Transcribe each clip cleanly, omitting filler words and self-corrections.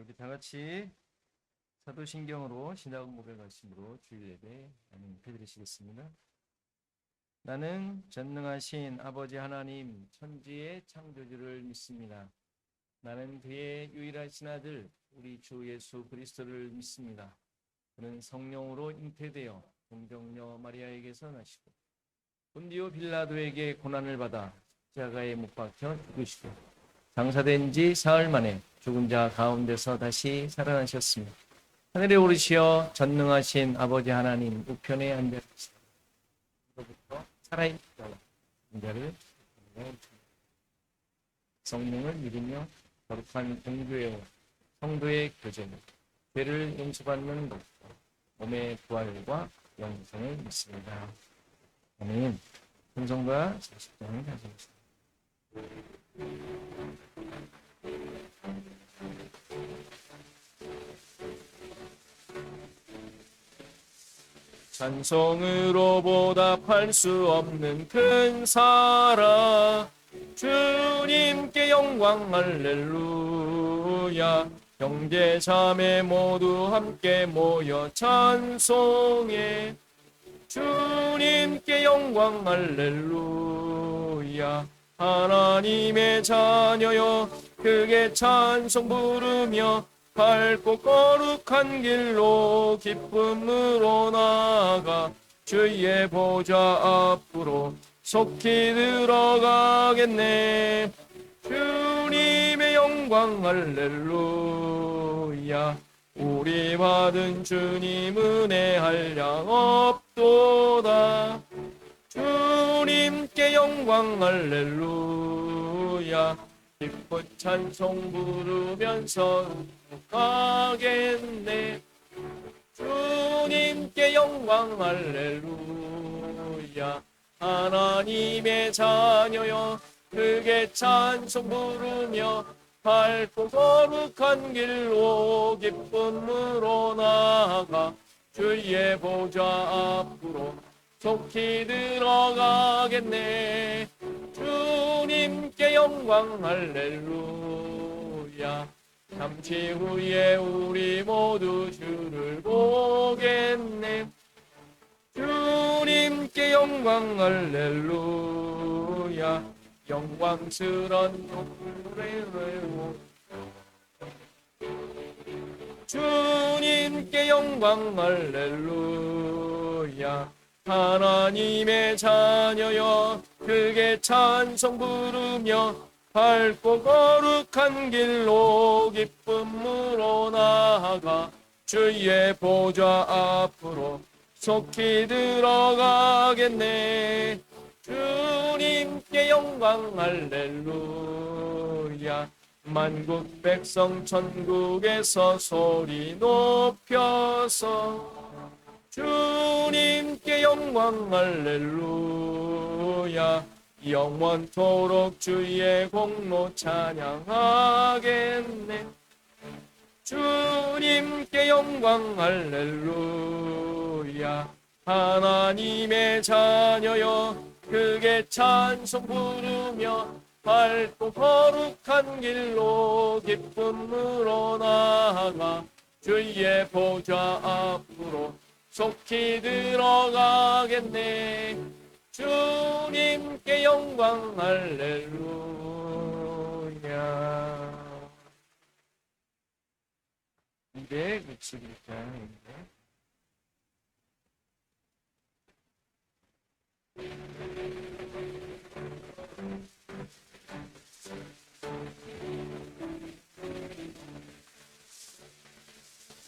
우리 다 같이 사도신경으로 신약 고백 말씀으로 주일 예배 드리시겠습니다. 나는 전능하신 아버지 하나님 천지의 창조주를 믿습니다. 나는 그의 유일하신 아들 우리 주 예수 그리스도를 믿습니다. 그는 성령으로 잉태되어 동정녀 마리아에게서 나시고 본디오 빌라도에게 고난을 받아 십자가에 못 박혀 죽으시고 장사된 지 사흘 만에 죽은 자 가운데서 다시 살아나셨습니다. 하늘에 오르시어 전능하신 아버지 하나님 우편에 앉으시고 로부터 살아있는 자를 성령을 믿으며 거룩한 공교회와 성도의 교제로 죄를 용서받는 것과 몸의 부활과 영생을 믿습니다. 아멘. 찬송가 40장을 가져오겠습니다. 찬송으로 보답할 수 없는 큰 사랑 주님께 영광 할렐루야. 형제 자매 모두 함께 모여 찬송해 주님께 영광 할렐루야. 하나님의 자녀여 크게 찬송 부르며 밝고 거룩한 길로 기쁨으로 나아가 주의 보좌 앞으로 속히 들어가겠네. 주님의 영광 할렐루야. 우리 받은 주님 은혜 한량 없도다. 주님께 영광 할렐루야. 기쁜 찬송 부르면서 가겠네. 주님께 영광 할렐루야. 하나님의 자녀여 크게 찬송 부르며 밝고 거룩한 길로 기쁨으로 나아가 주의 보좌 앞으로 속히 들어가겠네. 주님께 영광 할렐루야. 잠시 후에 우리 모두 주를 보겠네. 주님께 영광 할렐루야. 영광스런 노래로 주님께 영광 할렐루야. 하나님의 자녀여 크게 찬송 부르며 밝고 거룩한 길로 기쁨으로 나아가 주의 보좌 앞으로 속히 들어가겠네. 주님께 영광 할렐루야. 만국 백성 천국에서 소리 높여서 주님께 영광 할렐루야. 영원토록 주의 공로 찬양하겠네. 주님께 영광 할렐루야. 하나님의 자녀여 크게 찬송 부르며 밝고 거룩한 길로 기쁨으로 나아가 주의 보좌 앞으로 속히 들어가겠네. 주님께 영광 할렐루야. 261장입니다.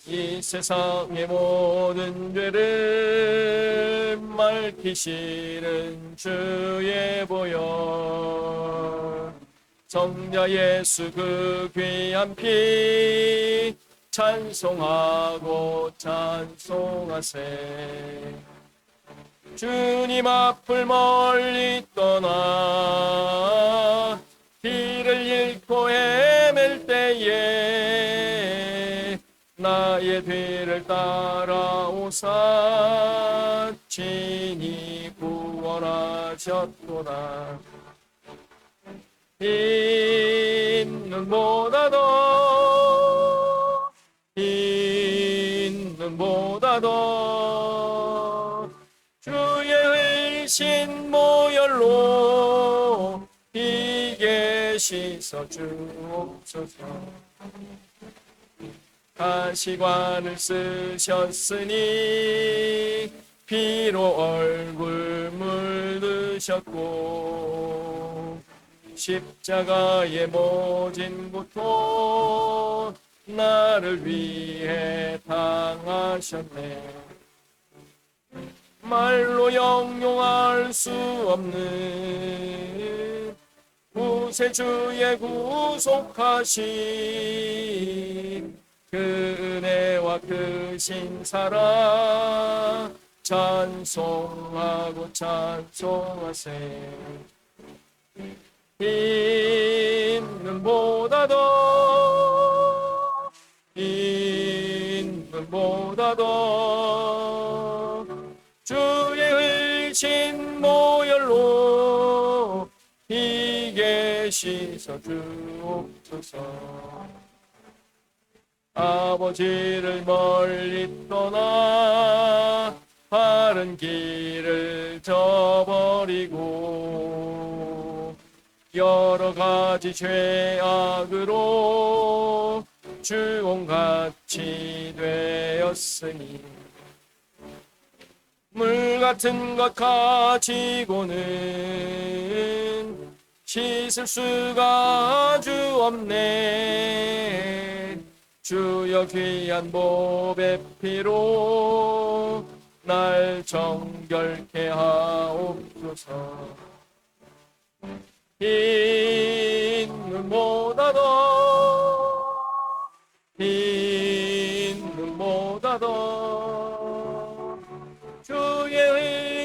이 세상의 모든 죄를 맑히시는 주의 보혈 성자 예수 그 귀한 피 찬송하고 찬송하세. 주님 앞을 멀리 떠나 길을 잃고 헤맬 때에 나의 뒤를 따라오사 친히 구원하셨도다. 흰 눈보다 더 눈보다도 주의 의신 모열로 비게 씻어 주옵소서. 가시관을 쓰셨으니 피로 얼굴 물드셨고 십자가의 모진 고통 나를 위해 당하셨네. 말로 형용할 수 없는 구세주의 구속하신 그 은혜와 크신 사랑 찬송하고 찬송하세. 있는보다도 주의 의신 모열로 비게 씻어 주옵소서. 아버지를 멀리 떠나 바른 길을 저버리고 여러 가지 죄악으로 주홍같이 되었으니 물 같은 것 가지고는 씻을 수가 아주 없네. 주여 귀한 보배 피로 날 정결케 하옵소서. 흰눈보다도 주의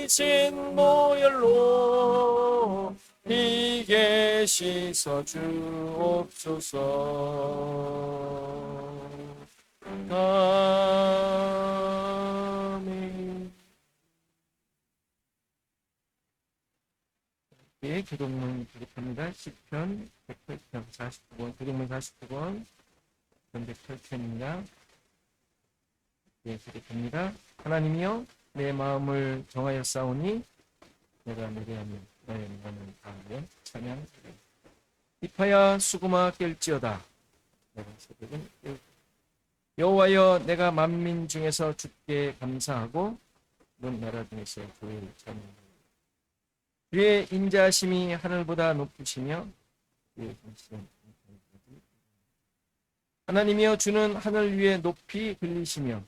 의신 모열로 비게 씻어 주옵소서. 아멘. 예, 기독문 기록합니다. 시편 149권, 기독문 49권, 108편입니다. 예, 기록합니다. 하나님이여 내 마음을 정하여 싸우니 내가 노래하며 나의 마음을 다하며 찬양하리라. 이파야 수구마 깰지어다. 내가 새벽은 깨우리라. 여호와여 내가 만민 중에서 주께 감사하고 온 나라 중에서 주를 찬양하리라. 주의 인자하심이 하늘보다 높으시며 주의 공의는 하나님이여 주는 하늘 위에 높이 들리시며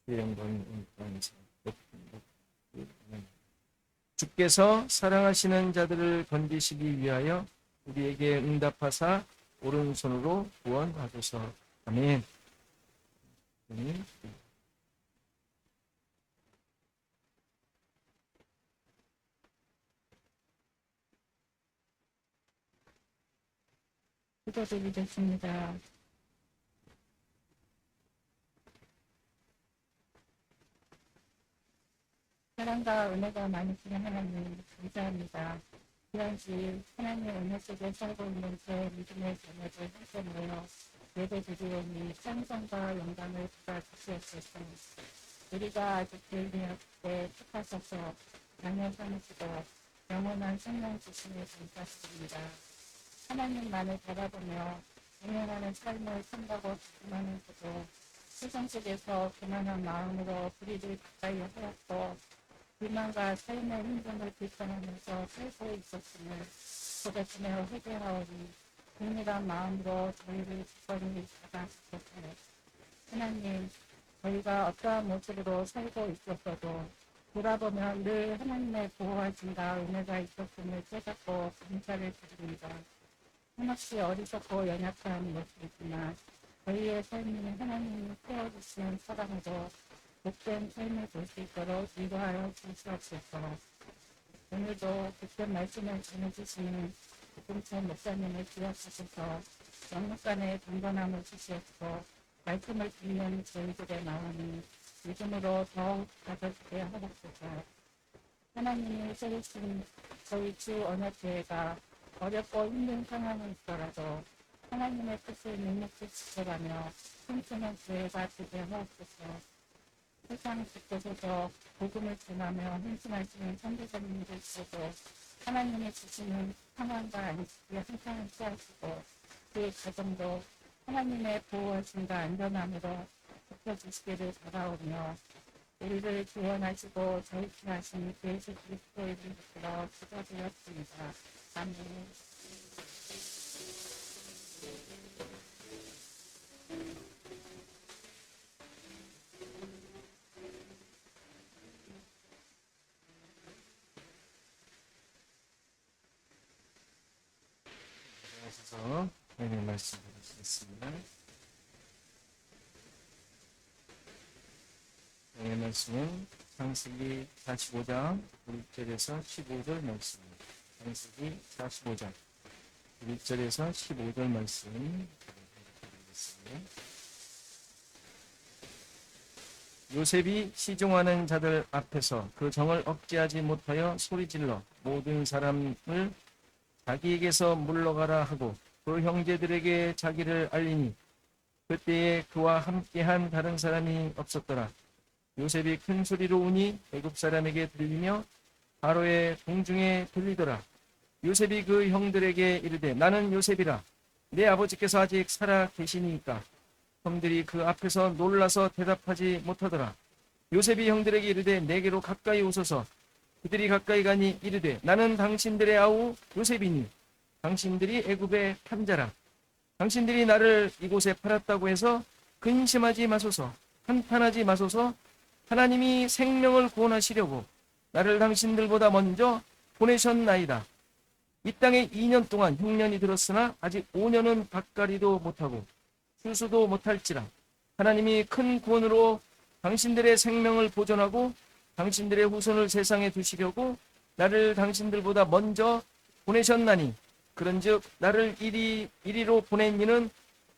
주의 영광이 온 땅에서 높이 주께서 사랑하시는 자들을 건지시기 위하여 우리에게 응답하사 오른손으로 구원하소서. 아멘. 기도드리겠습니다. 사랑과 은혜가 많으신 하나님 감사합니다. 귀한시 하나님의 은혜 속에 살고 있는 제 믿음의 자녀들 함께 모여 예배드리오니 찬송과 영광을 받아주시옵소서. 우리가 아직 불리할 때 축하셔서 양해 삼으시고 영원한 생명 주심을 감사드립니다. 하나님만을 바라보며 응원하는 삶을 산다고 기만하시고 세상 속에서 교만한 마음으로 불의를 가까이 하였고 비만과 삶의 힘듦을 비판하면서 살고 있었음을 고백하며 회개하오니 은밀한 마음으로 저희를 기꺼이 받아주셨으며 하나님 저희가 어떠한 모습으로 살고 있었어도 돌아보면 늘 하나님의 보호하심과 은혜가 있었음을 깨닫고 감사를 드립니다. 한없이 어리석고 연약한 모습이지만 저희의 삶이 하나님이 세워주신 사랑으로 복된 삶을 볼 수 있도록 위로하여 주시옵소서. 오늘도 복된 말씀을 전해주시는 김천 목사님을 기억하셔서 영육간의 경건함을 주시옵고 말씀을 듣는 저희들의 마음이 믿음으로 더욱 가져지게 하옵소서. 하나님이 세우신 저희 주 언약교회가 어렵고 힘든 상황이 있더라도 하나님의 뜻을 묵묵히 지켜가며 힘쓰는 교회가 되게 하옵소서. 세상 곳곳에서 복음을 전하며 헌신하시는 선교사님들께도 하나님의 주시는 평안과 안식이 항상 함께하시고 그 가정도 하나님의 보호하심과 안전함으로 지켜주시기를 바라오며 우리를 구원하시고 저희하신 예수 그리스도의 이름으로 기도드렸습니다. 아멘. 하셔서 하나님의 말씀 드리겠습니다. 하나님의 말씀은 창세기 45장 1절에서 15절 말씀입니다. 창세기 45장 1절에서 15절 말씀 드리겠습니다. 요셉이 시종하는 자들 앞에서 그 정을 억제하지 못하여 소리질러 모든 사람을 자기에게서 물러가라 하고 그 형제들에게 자기를 알리니 그때에 그와 함께한 다른 사람이 없었더라. 요셉이 큰 소리로 우니 애굽 사람에게 들리며 바로의 궁중에 들리더라. 요셉이 그 형들에게 이르되 나는 요셉이라. 내 아버지께서 아직 살아 계시니까. 형들이 그 앞에서 놀라서 대답하지 못하더라. 요셉이 형들에게 이르되 내게로 가까이 오소서. 그들이 가까이 가니 이르되 나는 당신들의 아우 요셉이니 당신들이 애굽의 판자라. 당신들이 나를 이곳에 팔았다고 해서 근심하지 마소서. 한탄하지 마소서. 하나님이 생명을 구원하시려고 나를 당신들보다 먼저 보내셨나이다. 이 땅에 2년 동안 흉년이 들었으나 아직 5년은 가까리도 못하고 추수도 못할지라. 하나님이 큰 구원으로 당신들의 생명을 보존하고 당신들의 후손을 세상에 두시려고 나를 당신들보다 먼저 보내셨나니 그런즉 나를 이리로 보낸 이는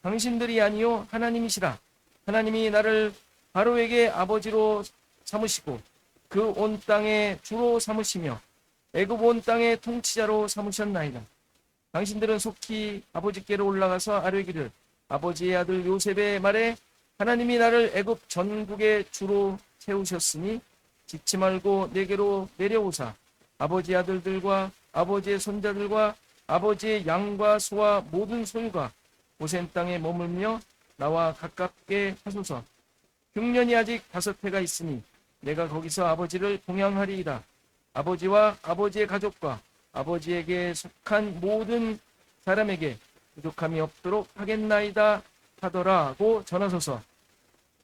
당신들이 아니요 하나님이시라. 하나님이 나를 바로에게 아버지로 삼으시고 그 온 땅의 주로 삼으시며 애굽 온 땅의 통치자로 삼으셨나이다. 당신들은 속히 아버지께로 올라가서 아뢰기를 아버지의 아들 요셉의 말에 하나님이 나를 애굽 전국의 주로 세우셨으니 짓지 말고 내게로 내려오사 아버지의 아들들과 아버지의 손자들과 아버지의 양과 소와 모든 소유가 고센 땅에 머물며 나와 가깝게 하소서. 흉년이 아직 5해가 있으니 내가 거기서 아버지를 동양하리이다. 아버지와 아버지의 가족과 아버지에게 속한 모든 사람에게 부족함이 없도록 하겠나이다 하더라고 전하소서.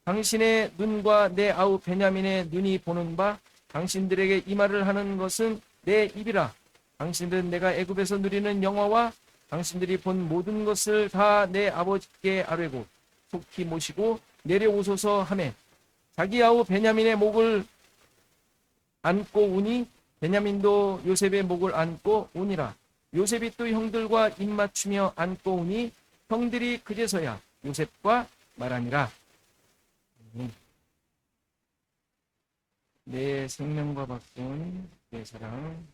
당신의 눈과 내 아우 베냐민의 눈이 보는 바 당신들에게 이 말을 하는 것은 내 입이라. 당신들은 내가 애굽에서 누리는 영화와 당신들이 본 모든 것을 다 내 아버지께 아뢰고 속히 모시고 내려오소서 하매 자기 아우 베냐민의 목을 안고 우니 베냐민도 요셉의 목을 안고 우니라. 요셉이 또 형들과 입맞추며 안고 우니 형들이 그제서야 요셉과 말하니라. 내 생명과 바꾼 내 사랑.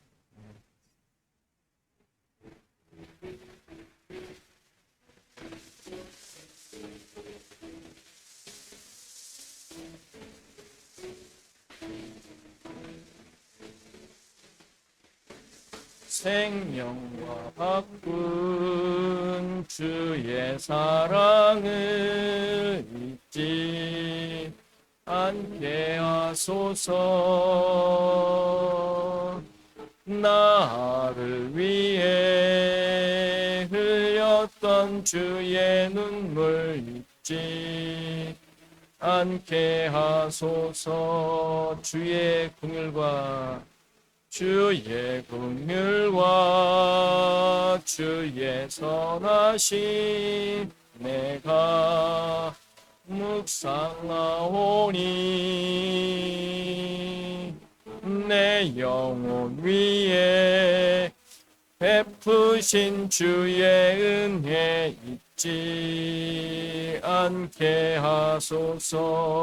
생명과 바꾼 주의 사랑을 잊지 않게 하소서. 나를 위해 흘렸던 주의 눈물 잊지 않게 하소서. 주의 긍휼과 주의 선하심 내가 묵상하오니 내 영혼 위에 베푸신 주의 은혜 잊지 않게 하소서.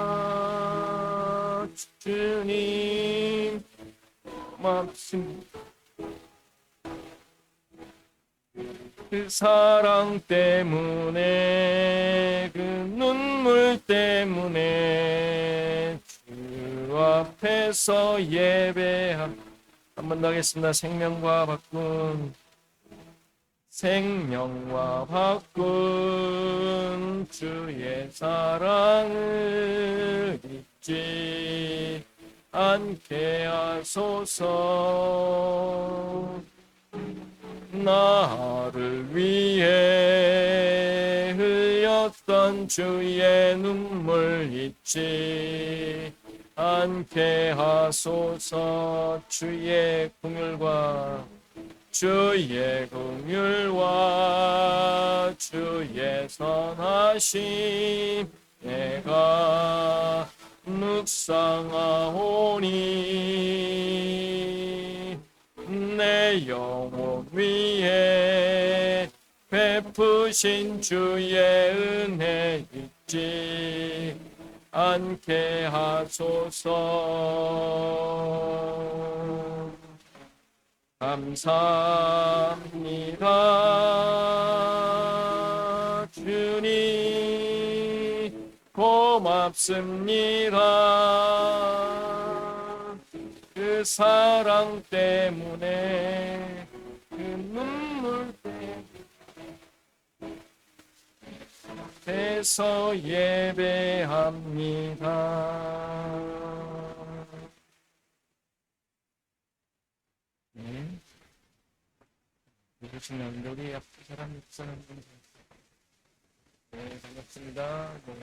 감사합니다. 주님 고맙습니다. 그 사랑 때문에 그 눈물 때문에 주 앞에서 예배함. 한 번 더 하겠습니다. 생명과 바꾼 주의 사랑을 잊지 않게 하소서. 나를 위해 흘렸던 주의 눈물 잊지 않게 하소서. 주의 긍휼과 주의 선하심 내가 묵상하오니 내 영혼 위에 베푸신 주의 은혜 잊지 않게 하소서. 감사합니다. 주님 고맙습니다. 그 사랑 때문에 그 눈물 때문에서 예배합니다. 네. 누구시면 우리 앞에 사람 입사하는 분. 네, 반갑습니다. 네.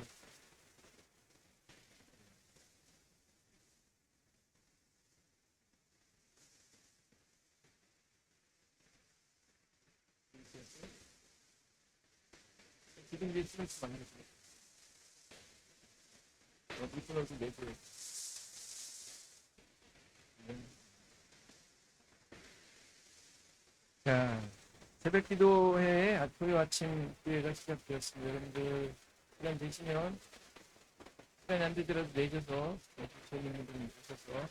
지금 이제 스트레스 많이 받어요. 이쁜 얼굴 내고요. 자, 새벽 기도회에 토요일 아침 기회가 시작되었습니다. 여러분들 시간 되시면 시간이 안 되더라도 내셔서 재밌는 분이 있어서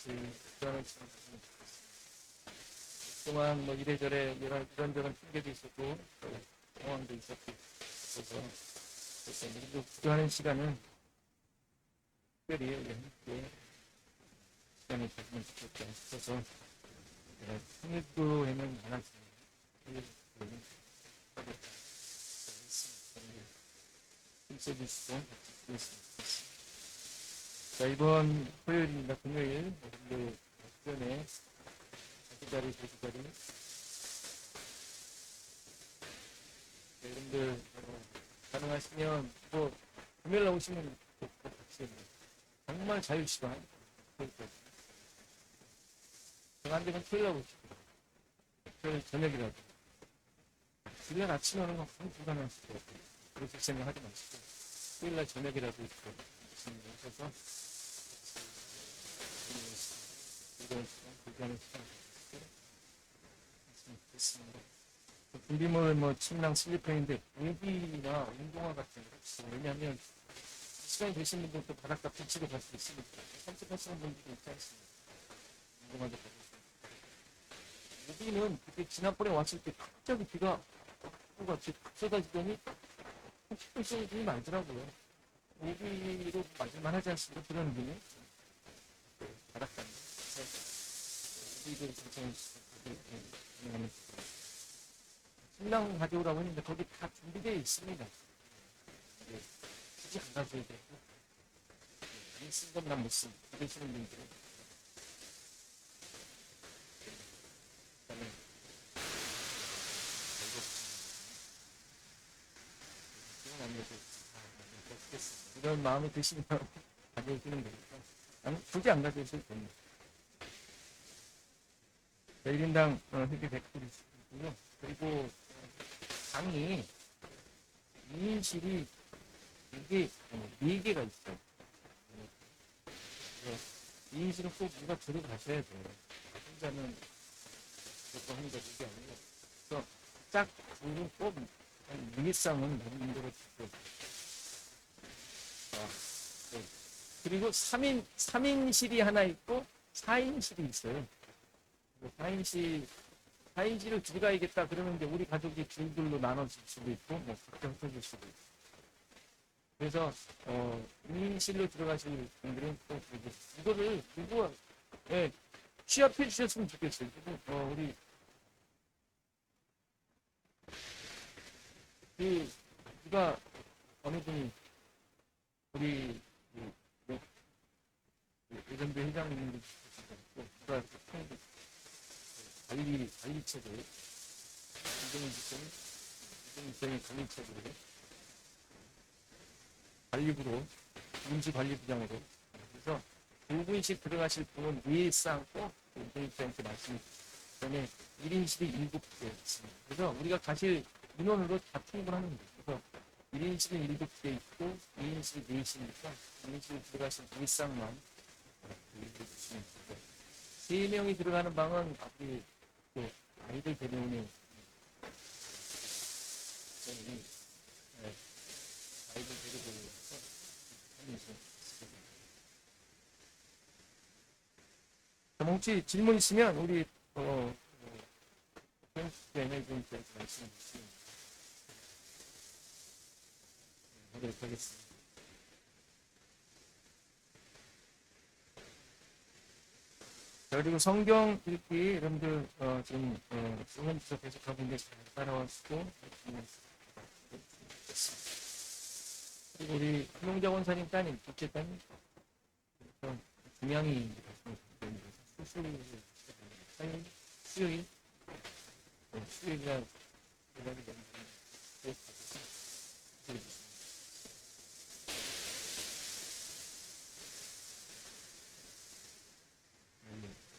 기도하는 시간 가지면 좋겠습니다. 그동안 뭐 이래저래 이런저런 핑계도 있었고 상황도 있었고 그래서 우리도 기도하는 시간은 특별히 함께 시간을 가지면 좋겠다 싶어서 생일도에는 안 왔습니다. 힘써주시고 자, 이번 토요일입니다. 금요일 여러분들 주변에 자기 자리 여러분들 가능하시면 또 금요일 오시면 같이 정말 자유시간 안 되면 토요일 오시고 토요일 저녁이라도 주일 아침에 오는 건 불가능하시고 그렇게 생각하지 마시고 토요일날 저녁이라도 있고 오셔서 이런 시간 불가능 시간 됐습니다. 준비물 뭐 침낭 슬리퍼인데 우비나 운동화 같은 거 왜냐하면 시간이 되신 분들도 바닷가 비치로 갈 수 있으니까 산책하시는 분들도 있지 않습니까? 운동화도 가고 우비는 그때 지난번에 왔을 때 갑자기 비가 같이 쏟아지더니 10분 쏟아지니 말더라고요. 우비로 맞을만 하지 않습니까? 그런 우비는 바닷가에 우비를 신청해 주시면 신랑 가져오라고 했는데 거기 다 준비되어 있습니다. 굳이 안 가져야 되고 안 쓴 건 난 못 쓰고 그러시는 분들은 이런 마음이 드시면 가져오시는 거니까 굳이 안 가져오셔도 됩니다. 1인당 회계 100불이 있고요. 그리고 방이 2인실이 이게 4개가 있어요. 2인실은 꼭 누가 들어가셔야 돼요. 혼자는 그것도 하는 게 아니고. 그래서 짝 둘은 꼭 미니쌍은 여러분들을 주고. 그리고 3인실이 하나 있고 4인실이 있어요. 4인실 4인실을 들어가야겠다 그러면 이제 우리 가족이 줄들로 나눠질 수도 있고 뭐 각자 흩어질 수도 있고 그래서 2인실로 들어가실 분들은 또 이거를 누구 취합해 주셨으면 좋겠어요. 우리 누가 어느 분이 우리 예전도 회장님도 누가 관리책을 이정희 관리책을 관리부로 임시관리부장으로 그래서 두 분씩 들어가실 분은 예상 꼭 이정희한테 말씀해 주시기 때문에 1인실이 7개 있습니다. 그래서 우리가 가실 인원으로 다 충분합니다. 그래서 1인실은 7개 있고 2인실이 4시니까 2인실 들어가실 일상만 얘기해 주시면 되고 3명이 들어가는 방은 앞에 아이들 데려오는 아이들 데려오면서 혹시 질문 있으면 우리 매니저님께 말씀해 주시면 하도록 하겠습니다. 자, 그리고 성경 읽기 여러분들 지금 수면부터 계속하고 있는데 잘 따라와주고 그리고 우리 김용자 원사님 따님 둘째 따님 김양희 수요일 수요일날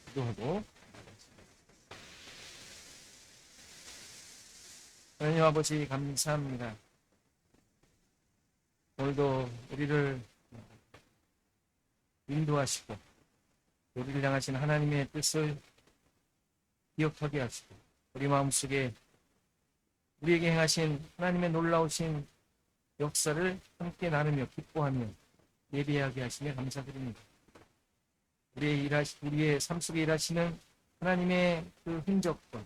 기도하고 하나님 아버지 감사합니다. 오늘도 우리를 인도하시고 우리를 향하신 하나님의 뜻을 기억하게 하시고 우리 마음속에 우리에게 행하신 하나님의 놀라우신 역사를 함께 나누며 기뻐하며 예배하게 하시며 감사드립니다. 우리의 삶 속에 일하시는 하나님의 그 흔적과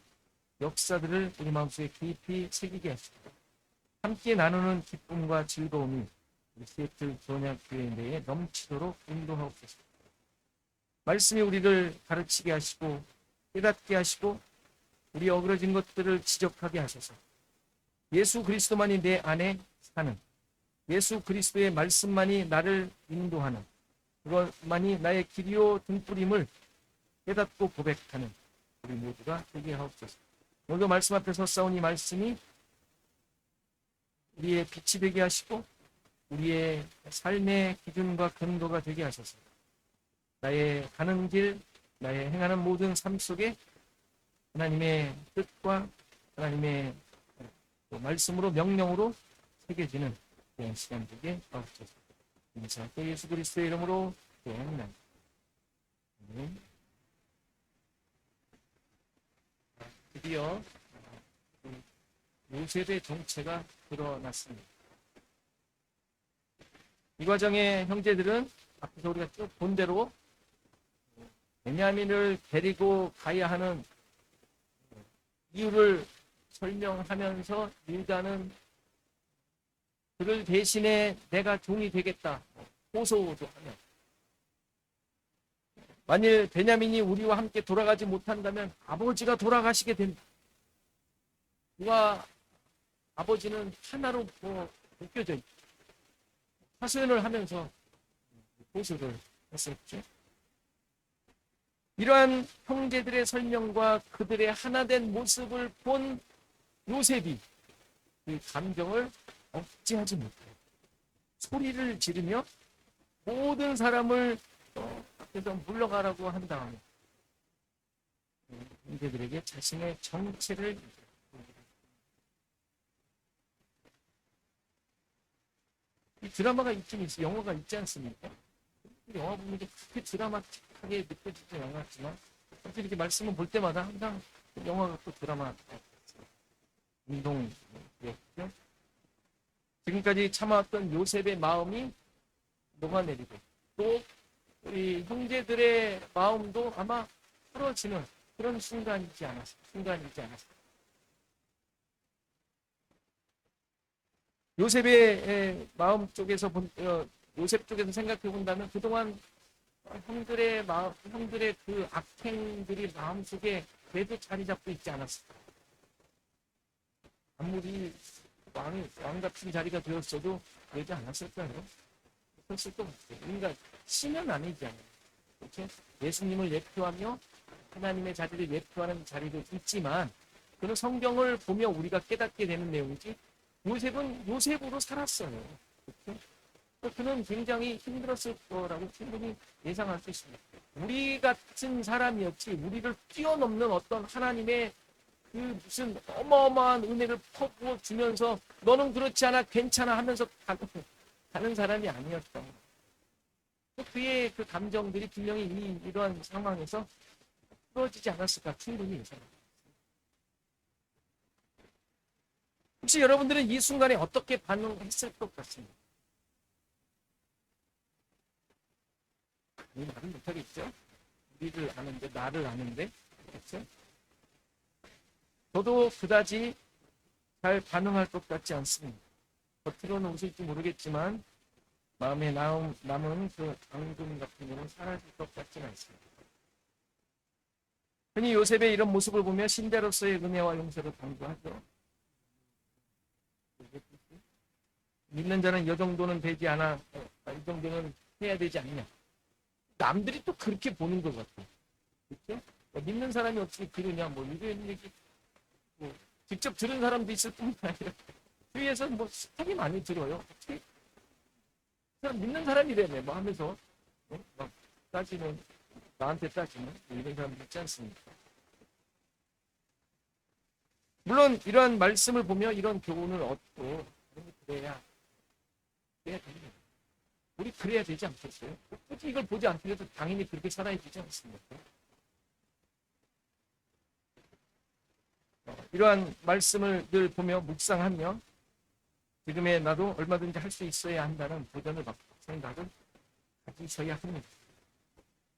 역사들을 우리 마음속에 깊이 새기게 하시고 함께 나누는 기쁨과 즐거움이 우리 시애틀 교회교회 내에 넘치도록 인도하옵소서. 말씀이 우리를 가르치게 하시고 깨닫게 하시고 우리 어그러진 것들을 지적하게 하셔서 예수 그리스도만이 내 안에 사는 예수 그리스도의 말씀만이 나를 인도하는 그것만이 나의 길이요 등불임을 깨닫고 고백하는 우리 모두가 되게 하옵소서. 오늘도 말씀 앞에 서싸운 이 말씀이 우리의 빛이 되게 하시고 우리의 삶의 기준과 근거가 되게 하셔서 나의 가는 길, 나의 행하는 모든 삶 속에 하나님의 뜻과 하나님의 말씀으로 명령으로 새겨지는 그런 시간 되게 하옵소서. 감사합니다. 예수 그리스도의 이름으로 기도합니다. 드디어 요셉의 정체가 드러났습니다. 이 과정에 형제들은 앞에서 우리가 쭉 본 대로 베냐민을 데리고 가야 하는 이유를 설명하면서 유다는 그를 대신에 내가 종이 되겠다 호소도 하며 만일 베냐민이 우리와 함께 돌아가지 못한다면 아버지가 돌아가시게 된다. 그와 아버지는 하나로 묶여져 있다. 하소연을 하면서 호소를 했었죠. 이러한 형제들의 설명과 그들의 하나된 모습을 본 요셉이 그 감정을 억제하지 못해요. 소리를 지르며 모든 사람을 앞에서 물러가라고 한 다음에 형제들에게 자신의 정체를 이 드라마가 있긴 있어요. 영화가 있지 않습니까? 영화 보면 그렇게 드라마틱하게 느껴지진 않았지만 어떻게 이렇게 말씀을 볼 때마다 항상 영화가 또 드라마 운동이었죠. 지금까지 참아왔던 요셉의 마음이 녹아내리고 또 우리 형제들의 마음도 아마 풀어지는 그런 순간이지 않았을까. 요셉의 마음 쪽에서 요셉 쪽에서 생각해 본다면 그동안 형들의 그 악행들이 마음속에 그래도 자리 잡고 있지 않았을까. 아무리 왕 같은 자리가 되었어도 그러지 않았을까요? 그랬을 것 같아요. 그러니까 신은 아니잖아요. 그렇죠? 예수님을 예표하며 하나님의 자리를 예표하는 자리도 있지만 그는 성경을 보며 우리가 깨닫게 되는 내용이지 요셉은 요셉으로 살았어요. 그렇죠? 그는 굉장히 힘들었을 거라고 충분히 예상할 수 있습니다. 우리 같은 사람이었지 우리를 뛰어넘는 어떤 하나님의 그 무슨 어마어마한 은혜를 퍼부어 주면서 너는 그렇지 않아 괜찮아 하면서 가는 사람이 아니었다. 그의 그 감정들이 분명히 이러한 상황에서 풀어지지 않았을까 충분히 예상합니다. 혹시 여러분들은 이 순간에 어떻게 반응했을 것 같습니다? 이 말은 못하겠죠? 우리를 아는데 나를 아는데 그렇죠? 저도 그다지 잘 반응할 것 같지 않습니다. 겉으로는 웃을지 모르겠지만 마음에 남은 그 앙금 같은 경우는 사라질 것 같지는 않습니다. 흔히 요셉의 이런 모습을 보며 신자로서의 은혜와 용서를 강조하죠. 믿는 자는 이 정도는 되지 않아, 이 정도는 해야 되지 않냐. 남들이 또 그렇게 보는 것 같아요. 그렇죠? 믿는 사람이 어떻게 그러냐, 뭐 이런 얘기, 뭐 직접 들은 사람도 있을 뿐만 아니라 주위에서 뭐 되게 많이 들어요. 어떻게 사람 믿는 사람이라며 뭐 하면서 막 따지는 나한테 따지는 이런 사람도 있지 않습니까? 물론 이러한 말씀을 보며 이런 교훈을 얻고 그래야 됩니다. 우리 그래야 되지 않겠어요? 굳이 이걸 보지 않더라도 당연히 그렇게 살아야 되지 않습니까? 이러한 말씀을 늘 보며 묵상하며 지금의 나도 얼마든지 할 수 있어야 한다는 도전을 받고 생각을 가지셔야 합니다.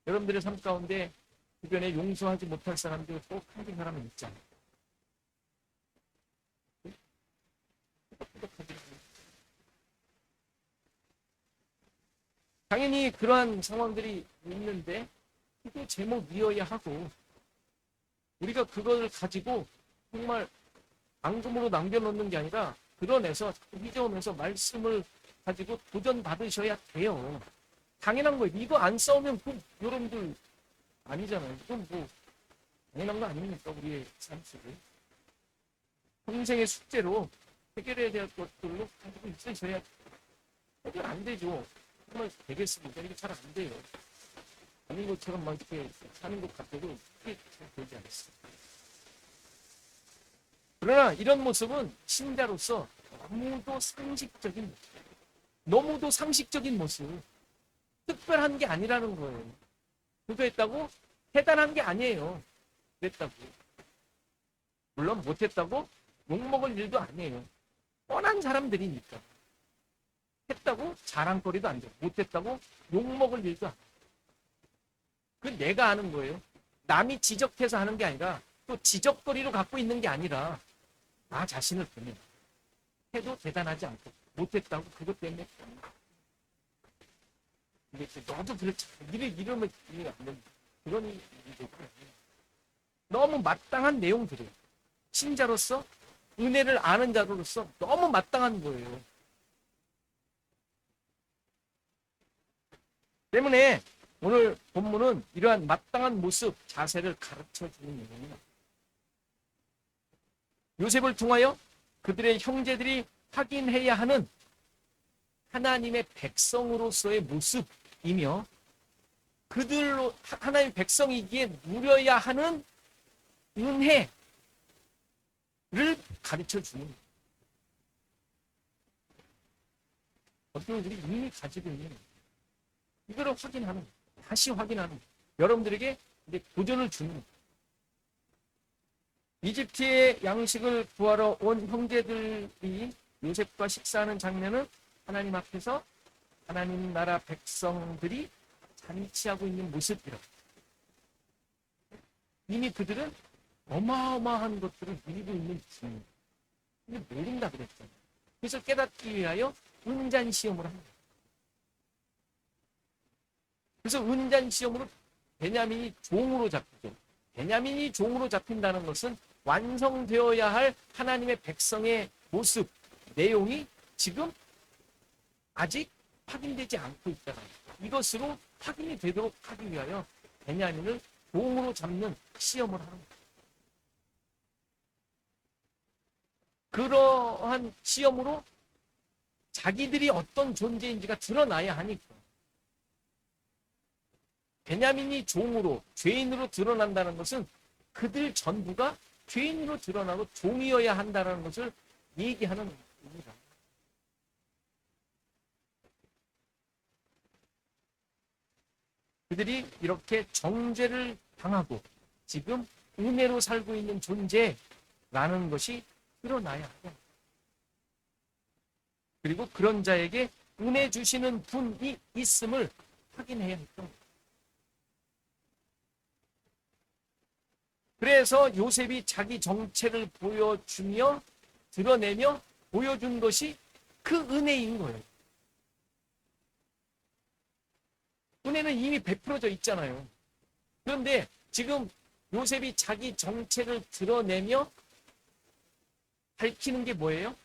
여러분들의 삶 가운데 주변에 용서하지 못할 사람들 꼭 한 사람은 있잖아요. 당연히 그러한 상황들이 있는데 그게 제목이어야 하고 우리가 그걸 가지고 정말 앙금으로 남겨놓는 게 아니라 드러내서 휘저으면서 말씀을 가지고 도전받으셔야 돼요. 당연한 거예요. 이거 안 싸우면 여러분들 아니잖아요. 그건 뭐 당연한 거 아닙니까? 우리의 삶 속에. 평생의 숙제로 해결해야 될 것들로 가지고 있으셔야 해결 안 되죠. 정말 되겠습니까? 이게 잘 안 돼요. 아닌 것처럼 막 이렇게 사는 것 같아도 이게 잘 되지 않습니다. 그러나 이런 모습은 신자로서 너무도 상식적인 모습, 특별한 게 아니라는 거예요. 그거 했다고 대단한 게 아니에요. 그랬다고. 물론 못했다고 욕먹을 일도 아니에요. 뻔한 사람들이니까. 했다고 자랑거리도 안 돼요. 못했다고 욕먹을 일도 안 돼요. 그건 내가 하는 거예요. 남이 지적해서 하는 게 아니라 또 지적거리로 갖고 있는 게 아니라 나 자신을 보면 해도 대단하지 않고 못했다고 그것 때문에 너도 그렇지 이러면 이해가 안 됩니다. 그런 일이 너무 마땅한 내용들이에요. 신자로서 은혜를 아는 자로서 너무 마땅한 거예요. 때문에 오늘 본문은 이러한 마땅한 모습, 자세를 가르쳐주는 내용입니다. 요셉을 통하여 그들의 형제들이 확인해야 하는 하나님의 백성으로서의 모습이며 그들로 하나님의 백성이기에 누려야 하는 은혜를 가르쳐주는 거예요. 어떤 분들이 이미 가지고 있는 이거를 확인하는 다시 확인하는 여러분들에게 이제 도전을 주는 거예요. 이집트의 양식을 구하러 온 형제들이 요셉과 식사하는 장면은 하나님 앞에서 하나님 나라 백성들이 잔치하고 있는 모습이라고. 이미 그들은 어마어마한 것들을 누리고 있는 중입니다. 근데 모른다 그랬잖아요. 그래서 깨닫기 위하여 은잔시험을 합니다. 그래서 은잔시험으로 베냐민이 종으로 잡히죠. 베냐민이 종으로 잡힌다는 것은 완성되어야 할 하나님의 백성의 모습, 내용이 지금 아직 확인되지 않고 있잖아요. 이것으로 확인이 되도록 하기 위하여 베냐민을 종으로 잡는 시험을 하는 거예요. 그러한 시험으로 자기들이 어떤 존재인지가 드러나야 하니까. 베냐민이 종으로, 죄인으로 드러난다는 것은 그들 전부가 죄인으로 드러나고 종이어야 한다는 것을 얘기하는 겁니다. 그들이 이렇게 정죄를 당하고 지금 은혜로 살고 있는 존재라는 것이 드러나야 해요. 그리고 그런 자에게 은혜 주시는 분이 있음을 확인해야 했던 거예요. 그래서 요셉이 자기 정체를 보여주며 드러내며 보여준 것이 그 은혜인 거예요. 은혜는 이미 베풀어져 있잖아요. 그런데 지금 요셉이 자기 정체를 드러내며 밝히는 게 뭐예요?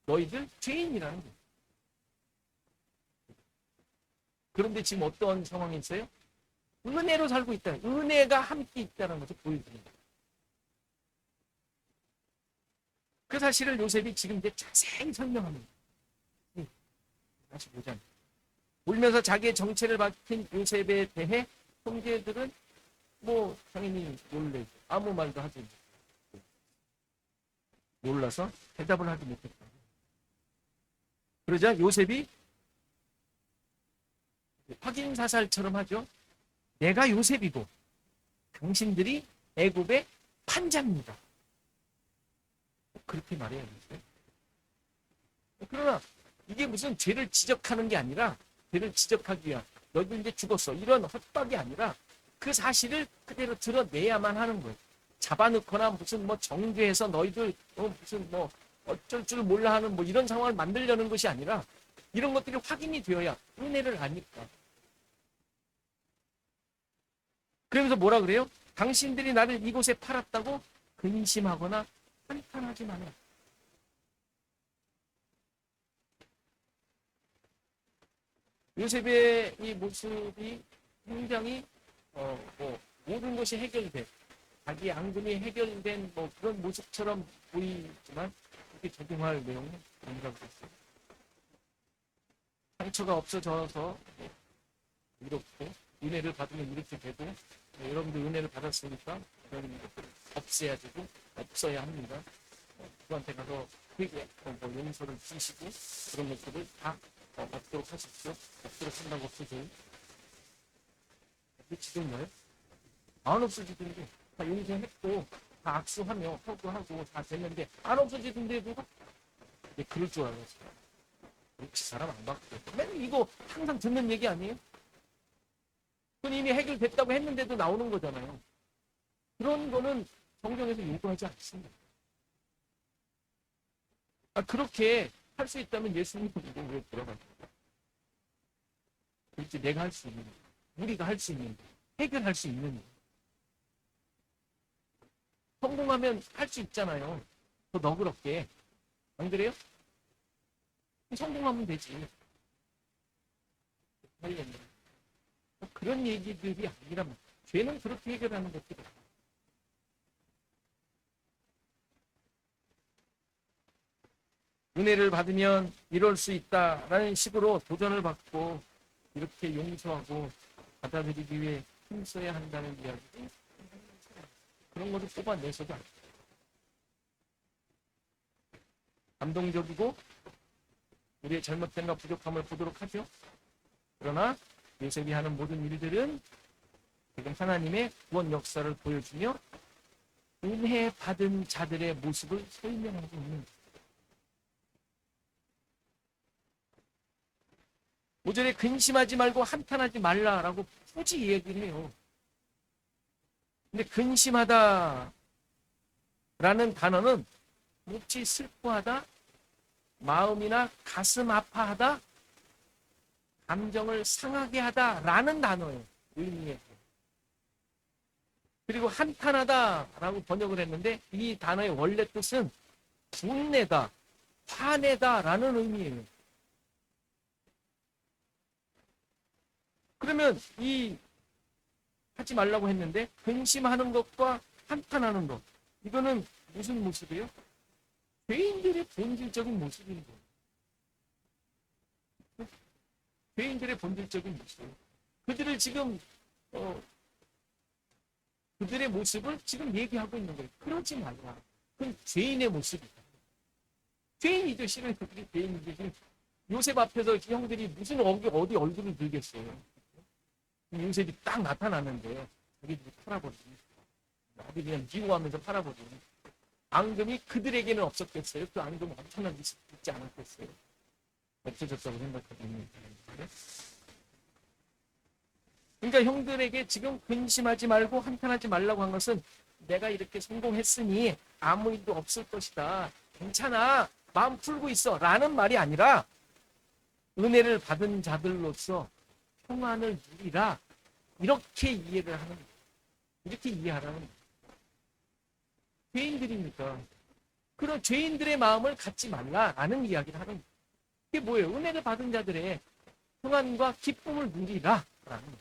너희들 죄인이라는 거예요. 그런데 지금 어떤 상황이 있어요? 은혜로 살고 있다. 은혜가 함께 있다는 것을 보여주는 거예요. 그 사실을 요셉이 지금 이제 자세히 설명합니다. 다시 보자. 울면서 자기의 정체를 밝힌 요셉에 대해 형제들은 뭐 당연히 놀래죠. 아무 말도 하지 못했고 놀라서 대답을 하지 못했다. 그러자 요셉이 확인 사살처럼 하죠. 내가 요셉이고 당신들이 애굽의 판자입니다. 그렇게 말해야 되겠어요. 그러나 이게 무슨 죄를 지적하는 게 아니라 죄를 지적하기 위한 너희들 이제 죽었어 이런 헛박이 아니라 그 사실을 그대로 드러내야만 하는 거예요. 잡아놓거나 무슨 뭐 정죄해서 너희들 무슨 뭐 어쩔 줄 몰라 하는 뭐 이런 상황을 만들려는 것이 아니라 이런 것들이 확인이 되어야 은혜를 아니까. 그러면서 뭐라 그래요? 당신들이 나를 이곳에 팔았다고 근심하거나 한탄하지 마라. 요셉의 이 모습이 굉장히 뭐 모든 것이 해결된 자기 앙금이 해결된 뭐 그런 모습처럼 보이지만 그렇게 적용할 내용은 아니라고 했어요. 상처가 없어져서 이렇고 은혜를 받으면 이렇게 되고 여러분들 은혜를 받았으니까 이런 것들을 없애야 되고 없어야 합니다. 그한테 가서 회개, 용서를 주시고 그런 것들을 다 없도록 하십시오. 없도록 한다고 없어져요. 미치겠나요? 안 없어지던데 다 용서했고 다 악수하며 허구하고 다 됐는데 안 없어지던데도 그럴 줄 알았어요. 그렇지 사람 안 바뀌어. 맨 이거 항상 듣는 얘기 아니에요? 그건 이미 해결됐다고 했는데도 나오는 거잖아요. 그런 거는 성경에서 요구하지 않습니다. 그렇게 할 수 있다면 예수님은 이거 왜 들어갈까요? 그렇지 내가 할 수 있는 거, 우리가 할 수 있는 거, 해결할 수 있는 거. 성공하면 할 수 있잖아요. 더 너그럽게. 안 그래요? 성공하면 되지. 그런 얘기들이 아니라면 죄는 그렇게 해결하는 것들이 은혜를 받으면 이럴 수 있다라는 식으로 도전을 받고 이렇게 용서하고 받아들이기 위해 힘써야 한다는 이야기도 그런 것을 뽑아내서도 안 돼요. 감동적이고 우리의 잘못됨과 부족함을 보도록 하죠. 그러나 요셉이 하는 모든 일들은 지금 하나님의 구원 역사를 보여주며 은혜 받은 자들의 모습을 설명하고 있는 거예요. 5절에 근심하지 말고 한탄하지 말라라고 굳이 얘기를 해요. 근데 근심하다라는 단어는 몹시 슬퍼하다, 마음이나 가슴 아파하다, 감정을 상하게 하다라는 단어예요. 의미에. 그리고 한탄하다라고 번역을 했는데 이 단어의 원래 뜻은 분내다, 화내다라는 의미예요. 그러면 이 하지 말라고 했는데 근심하는 것과 한탄하는 것, 이거는 무슨 모습이에요? 죄인들의 본질적인 모습인 거예요. 죄인들의 본질적인 모습. 그들을 지금 그들의 모습을 지금 얘기하고 있는 거예요. 그러지 말라. 그건 죄인의 모습이다. 죄인이죠. 실은 그들이 죄인이죠. 지금 요셉 앞에서 형들이 무슨 어디 얼굴을 들겠어요. 요셉이 딱 나타났는데 자기들이 팔아버리고 아주 그냥 미워하면서 팔아버리고 앙금이 그들에게는 없었겠어요. 그 앙금 엄청나게 있지 않았겠어요. 없어졌다고 생각하거든요. 그러니까 형들에게 지금 근심하지 말고 한탄하지 말라고 한 것은 내가 이렇게 성공했으니 아무 일도 없을 것이다. 괜찮아. 마음 풀고 있어. 라는 말이 아니라 은혜를 받은 자들로서 평안을 누리라. 이렇게 이해를 하는 거예요. 이렇게 이해하라는 거예요. 죄인들이니까. 그런 죄인들의 마음을 갖지 말라라는 이야기를 하는 거예요. 그게 뭐예요? 은혜를 받은 자들의 평안과 기쁨을 누리라. 라는 거예요.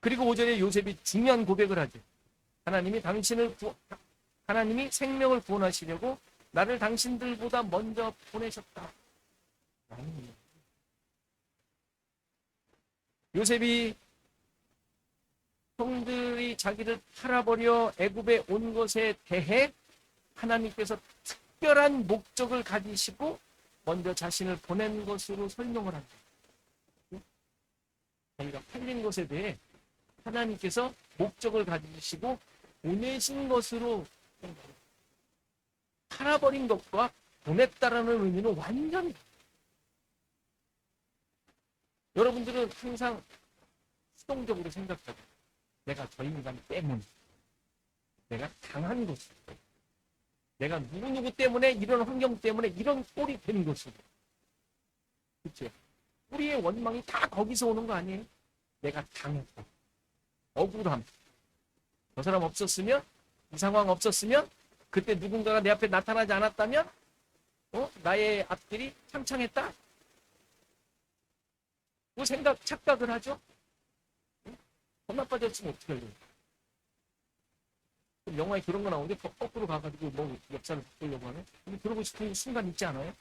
그리고 5절에 요셉이 중요한 고백을 하죠. 하나님이 생명을 구원하시려고 나를 당신들보다 먼저 보내셨다. 요셉이 형들이 자기를 팔아버려 애굽에 온 것에 대해 하나님께서 특별한 목적을 가지시고 먼저 자신을 보낸 것으로 설명을 합니다. 자기가 팔린 것에 대해 하나님께서 목적을 가지시고 보내신 것으로 팔아버린 것과 보냈다라는 의미는 완전히 여러분들은 항상 수동적으로 생각하죠. 내가 저 인간 때문에 내가 당한 것이고 내가 누구누구 때문에 이런 환경 때문에 이런 꼴이 된 것이고 그렇죠? 우리의 원망이 다 거기서 오는 거 아니에요? 내가 당했고 억울함. 저 사람 없었으면 이 상황 없었으면 그때 누군가가 내 앞에 나타나지 않았다면 나의 앞길이 창창했다. 그 착각을 하죠. 돈 나빠졌으면 어떻게 해요? 영화에 그런 거 나오는데 거꾸로 가가지고 뭐 역사를 바꾸려고 하네. 근데 그러고 싶은 순간 있지 않아요?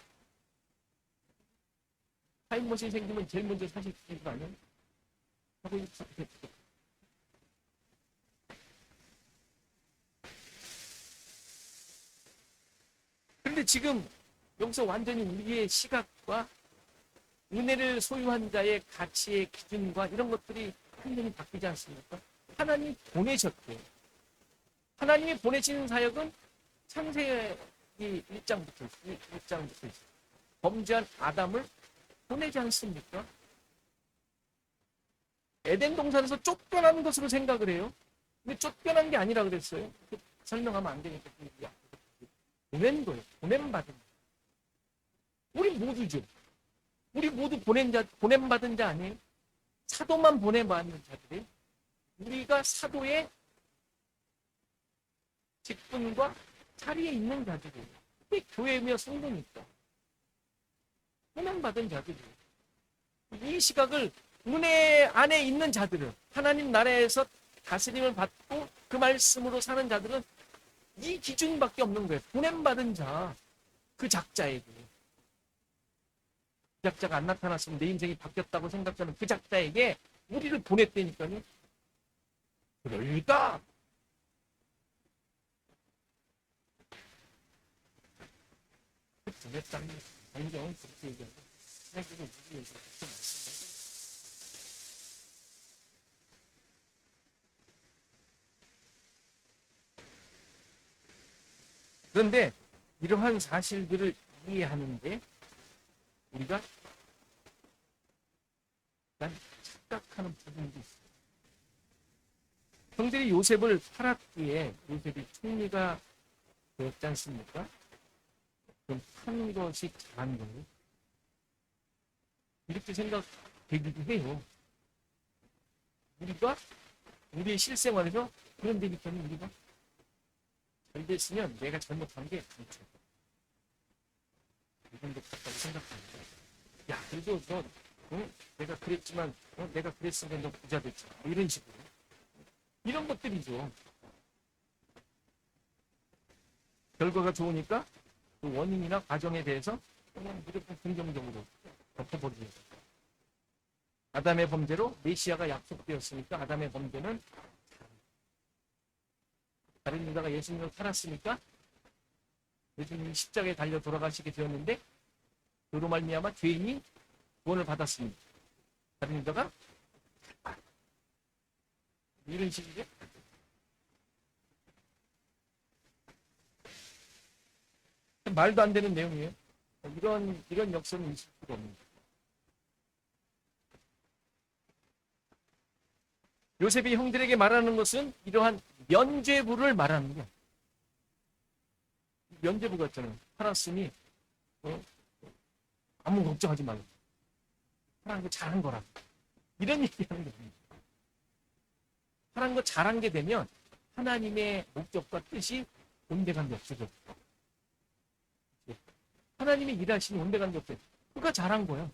타임머신 생기면 제일 먼저 사실 그거 아니에요? 하고 있어. 그런데 지금 여기서 완전히 우리의 시각과 은혜를 소유한 자의 가치의 기준과 이런 것들이 완전히 바뀌지 않습니까? 하나님이 보내셨대요. 하나님이 보내신 사역은 창세기 1장부터 있어요. 범죄한 아담을 보내지 않습니까? 에덴 동산에서 쫓겨난 것으로 생각을 해요. 근데 쫓겨난 게 아니라 그랬어요. 설명하면 안 되니까. 보낸 거예요. 보냄받은. 우리 모두죠. 우리 모두 보냄받은 자 아니에요? 사도만 보냄받는 자들이 우리가 사도의 직분과 자리에 있는 자들이에요. 그게 교회며 성도니까. 보냄받은 자들이에요. 이 시각을 은혜 안에 있는 자들은 하나님 나라에서 다스림을 받고 그 말씀으로 사는 자들은 이 기준밖에 없는 거예요. 보냄받은 자, 그 작자에게. 그 작자가 안 나타났으면 내 인생이 바뀌었다고 생각하는 그 작자에게 우리를 보냈다니까요. 그럴까? 보냈다는 성경은 그렇게 얘기하고 생각해서 우리 얘기가 그렇게 말씀해요. 그런데 이러한 사실들을 이해하는데 우리가 약간 착각하는 부분도 있어요. 형들이 요셉을 팔았기에 요셉이 총리가 되었지 않습니까? 그럼 판 것이 잘한 거예요. 이렇게 생각되기도 해요. 우리가 우리의 실생활에서 그런 데니까는 우리가 잘 됐으면 내가 잘못한 게 그렇죠. 이 정도 같다고 생각합니다. 야, 그래도 너, 내가 그랬지만, 내가 그랬으면 너 부자 됐지. 뭐 이런 식으로. 이런 것들이죠. 결과가 좋으니까 그 원인이나 과정에 대해서 그냥 무조건 긍정적으로 덮어버리는 거죠. 아담의 범죄로 메시아가 약속되었으니까 아담의 범죄는 다른 유다가 예수님을 팔았으니까 예수님이 십자가에 달려 돌아가시게 되었는데 그로 말미암아 죄인이 구원을 받았습니다. 다른 유다가 이런 식이죠. 말도 안 되는 내용이에요. 이런 역사는 있을 수가 없습니다. 요셉이 형들에게 말하는 것은 이러한 면죄부를 말하는 거야. 면죄부 같잖아요. 팔았으니 아무 걱정하지 말고 팔은 거 잘한 거라. 이런 얘기하는 겁니다. 팔은 거 잘한 게 되면 하나님의 목적과 뜻이 온데간데 없어졌어. 하나님이 일하시는 온데간데 없어요. 그가 잘한 거야.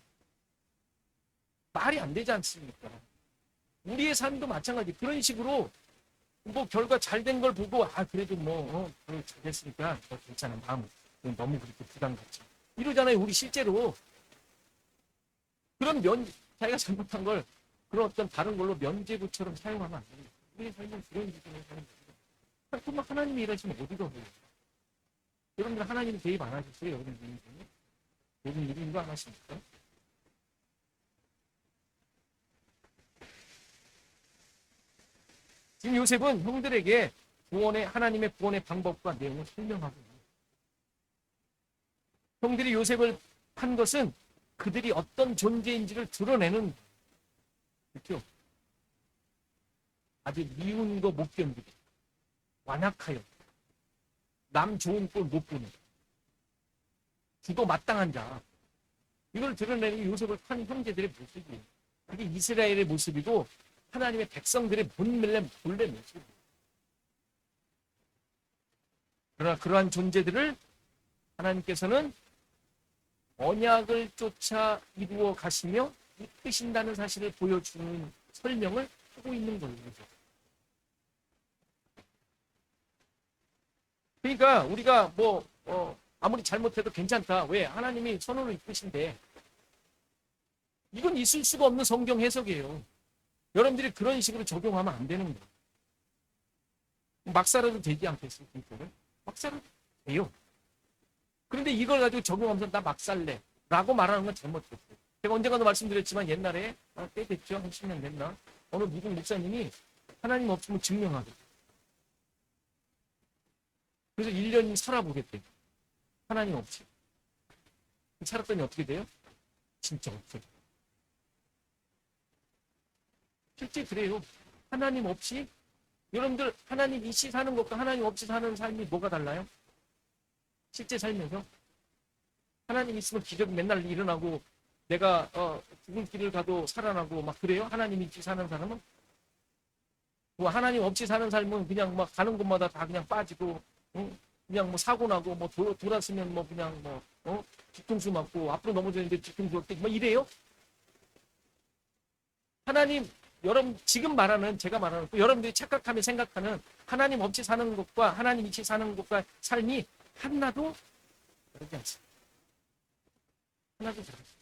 말이 안 되지 않습니까? 우리의 삶도 마찬가지. 그런 식으로 뭐 결과 잘 된 걸 보고 그래도 잘 됐으니까 괜찮아. 마음 너무 그렇게 부담 갖지. 이러잖아요. 우리 실제로 그런 자기가 잘못한 걸 그런 어떤 다른 걸로 면죄부처럼 사용하면 안 됩니다. 우리의 삶은 그런 기준으로 사는 겁니다. 정말 하나님이 일하시면 어디가 보여요? 여러분들 하나님 대입 안 하셨어요? 여러분들 중에? 요즘 일이 이거 안 하십니까? 지금 요셉은 형들에게 하나님의 구원의 방법과 내용을 설명하고 있습니다. 형들이 요셉을 판 것은 그들이 어떤 존재인지를 드러내는, 그렇죠? 아주 미운 거 못 견디고 완악하여 남 좋은 꼴 못 보는 주도 마땅한 자, 이걸 드러내는 요셉을 판 형제들의 모습이에요. 그게 이스라엘의 모습이고 하나님의 백성들의 본래 모습이에요. 그러나 그러한 존재들을 하나님께서는 언약을 쫓아 이루어 가시며 이끄신다는 사실을 보여주는 설명을 하고 있는 거예요. 그러니까 우리가 아무리 잘못해도 괜찮다. 왜? 하나님이 선으로 이끄신데, 이건 있을 수가 없는 성경 해석이에요. 여러분들이 그런 식으로 적용하면 안 되는 거예요. 막 살아도 되지 않겠어요? 막 살아도 돼요. 그런데 이걸 가지고 적용하면서 나 막 살래 라고 말하는 건 잘못됐어요. 제가 언젠가도 말씀드렸지만 옛날에 꽤 됐죠. 한 10년 됐나? 어느 미국 목사님이 하나님 없으면 증명하게. 그래서 1년 살아보겠대요. 하나님 없이. 살았더니 어떻게 돼요? 진짜 없어요. 실제 그래요. 하나님 없이, 여러분들 하나님 있이 사는 것과 하나님 없이 사는 삶이 뭐가 달라요? 실제 살면서 하나님 있으면 기적이 맨날 일어나고 내가 죽을 길을 가도 살아나고 막 그래요? 하나님 있이 사는 사람은? 뭐 하나님 없이 사는 삶은 그냥 막 가는 곳마다 다 그냥 빠지고, 그냥 뭐 사고 나고 뭐 돌았으면 뭐 그냥 뒤통수 맞고 앞으로 넘어졌는데 뒤통수 맞고 뭐 이래요? 하나님, 여러분 지금 말하는, 제가 말하는 여러분들이 착각하며 생각하는 하나님 없이 사는 것과 하나님 있이 사는 것과 삶이 하나도 다르지 않습니다. 하나도 다르습니다.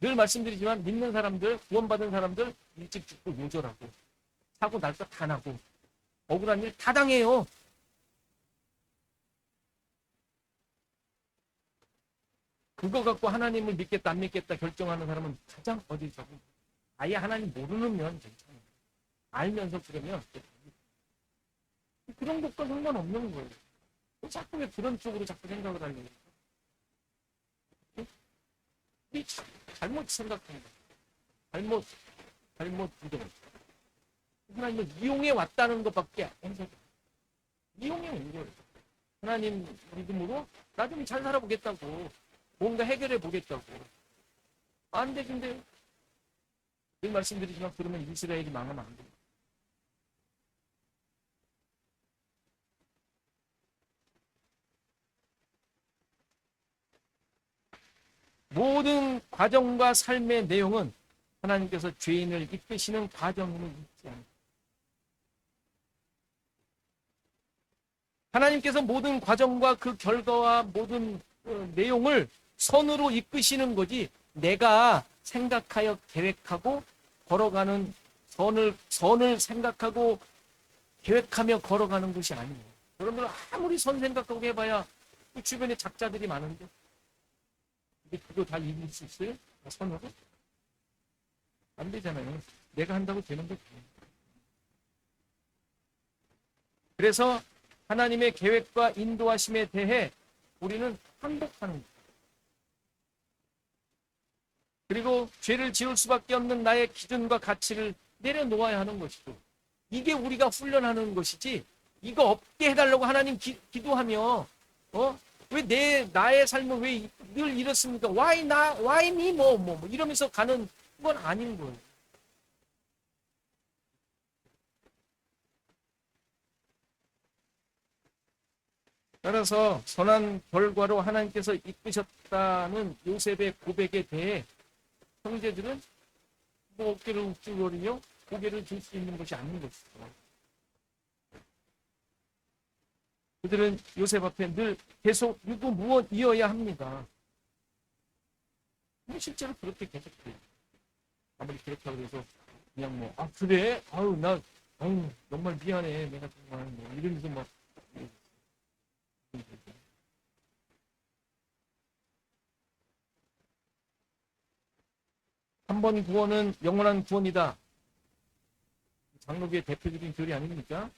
늘 말씀드리지만 믿는 사람들, 구원받은 사람들 일찍 죽고 요절하고 사고 날 것 다 나고 억울한 일 다 당해요. 그거 갖고 하나님을 믿겠다 안 믿겠다 결정하는 사람은 가장 어디서 아예 하나님 모르는 면 괜찮아요. 알면서 그러면 그런 것과 상관없는 거예요. 자꾸 왜 그런 쪽으로 자꾸 생각을 하려고 해요? 잘못 생각합니다. 잘못 믿어요. 하나님을 이용해 왔다는 것밖에 해석이 이용해 온 거예요. 하나님 믿음으로 나 좀 잘 살아보겠다고, 뭔가 해결해 보겠다고. 안 되긴데 늘 말씀드리지만 그러면 이스라엘이 망하면 안 돼요. 모든 과정과 삶의 내용은 하나님께서 죄인을 이끄시는 과정은 있지 않아요. 하나님께서 모든 과정과 그 결과와 모든 내용을 선으로 이끄시는 거지, 내가 생각하여 계획하고 걸어가는 선을 생각하고 계획하며 걸어가는 것이 아니에요. 여러분들 아무리 선 생각하고 해봐야 그 주변에 작자들이 많은데 근데 그거 다 이길 수 있어요? 선으로? 안 되잖아요. 내가 한다고 되는 거죠. 그래서 하나님의 계획과 인도하심에 대해 우리는 항복하는 거예요. 그리고 죄를 지을 수밖에 없는 나의 기준과 가치를 내려놓아야 하는 것이죠. 이게 우리가 훈련하는 것이지, 이거 없게 해달라고 하나님 기도하며 왜 나의 삶은 왜 늘 이렇습니까? why me 뭐 이러면서 가는 건 아닌 거예요. 따라서 선한 결과로 하나님께서 이끄셨다는 요셉의 고백에 대해 형제들은 뭐 어깨를 욱죽거리며 고개를 들 수 있는 것이 아닌 것이죠. 그들은 요셉 앞에 늘 계속 유구무원이어야 합니다. 실제로 그렇게 계속해요. 아무리 그렇다고 해서 그냥 그래? 정말 미안해. 내가 정말 이러면서 한 번 구원은 영원한 구원이다. 장로교의 대표적인 교리 아닙니까?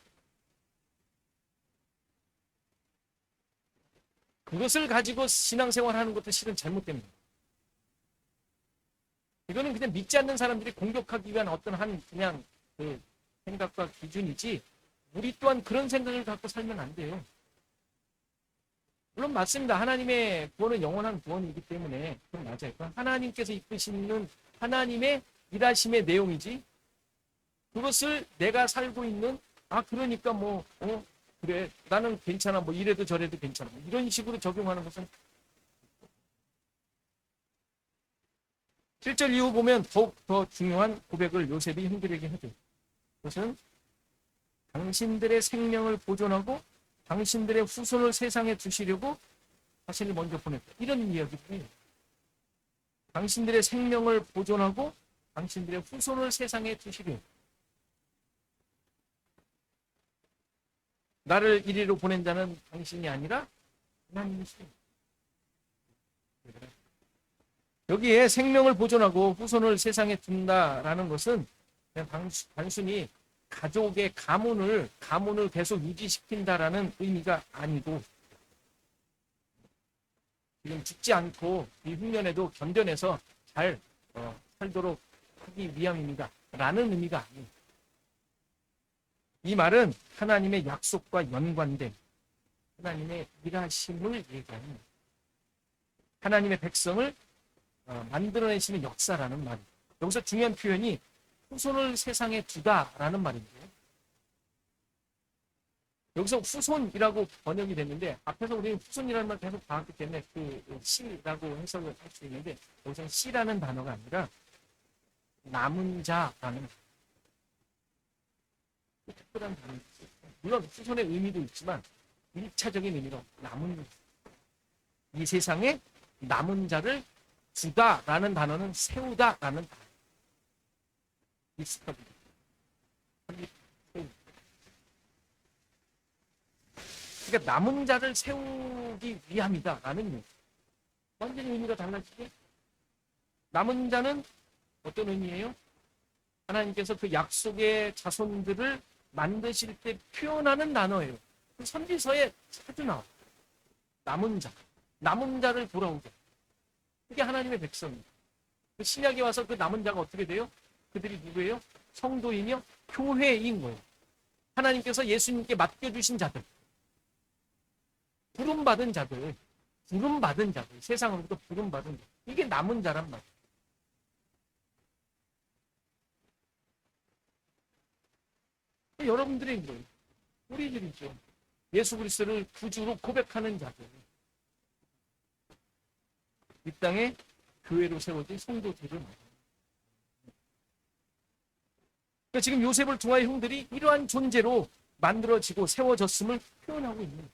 그것을 가지고 신앙생활하는 것도 실은 잘못됩니다. 이거는 그냥 믿지 않는 사람들이 공격하기 위한 어떤 그냥 그 생각과 기준이지, 우리 또한 그런 생각을 갖고 살면 안 돼요. 물론 맞습니다. 하나님의 구원은 영원한 구원이기 때문에 그건 맞아요. 하나님께서 이끄시는 하나님의 일하심의 내용이지, 그것을 내가 살고 있는 그러니까 그래 나는 괜찮아 이래도 저래도 괜찮아 이런 식으로 적용하는 것은 7절 이후 보면 더욱 더 중요한 고백을 요셉이 형들에게 하죠. 그것은 당신들의 생명을 보존하고 당신들의 후손을 세상에 두시려고 자신을 먼저 보냈다. 이런 이야기예요. 당신들의 생명을 보존하고 당신들의 후손을 세상에 두시려고. 나를 이리로 보낸 자는 당신이 아니라 하나님이시오. 여기에 생명을 보존하고 후손을 세상에 둔다라는 것은 그냥 단순히 가족의 가문을 계속 유지시킨다라는 의미가 아니고, 지금 죽지 않고 이 흉년에도 견뎌내서 잘 살도록 하기 위함입니다. 라는 의미가 아니에요. 이 말은 하나님의 약속과 연관된 하나님의 일하심을 얘기합니다. 하나님의 백성을 만들어내시는 역사라는 말입니다. 여기서 중요한 표현이 후손을 세상에 두다라는 말인데요. 여기서 후손이라고 번역이 됐는데, 앞에서 우리는 후손이라는 말 계속 봐왔기 때문에 그 씨라고 해석을 할 수 있는데, 여기서 씨라는 단어가 아니라 남은 자라는 특별한 단어입니다. 물론 후손의 의미도 있지만 1차적인 의미로 남은, 이 세상에 남은 자를 두다라는 단어는 세우다라는 단어. 익숙합니다. 그러니까 남은 자를 세우기 위함이다라는 의미. 완전히 의미가 달라지죠. 남은 자는 어떤 의미예요? 하나님께서 그 약속의 자손들을 만드실 때 표현하는 단어예요. 그 선지서에 자주 나와요. 남은 자를 돌아오게. 그게 하나님의 백성입니다. 그 신약에 와서 그 남은 자가 어떻게 돼요? 그들이 누구예요? 성도이며 교회인 거예요. 하나님께서 예수님께 맡겨주신 자들, 부름받은 자들, 세상으로부터 부름받은 자들. 이게 남은 자란 말이에요. 여러분들의 거예요. 우리들이죠. 예수 그리스도를 구주로 고백하는 자들. 이 땅에 교회로 세워진 성도들을 말합니다. 그러니까 지금 요셉을 통하여 형들이 이러한 존재로 만들어지고 세워졌음을 표현하고 있는 거예요.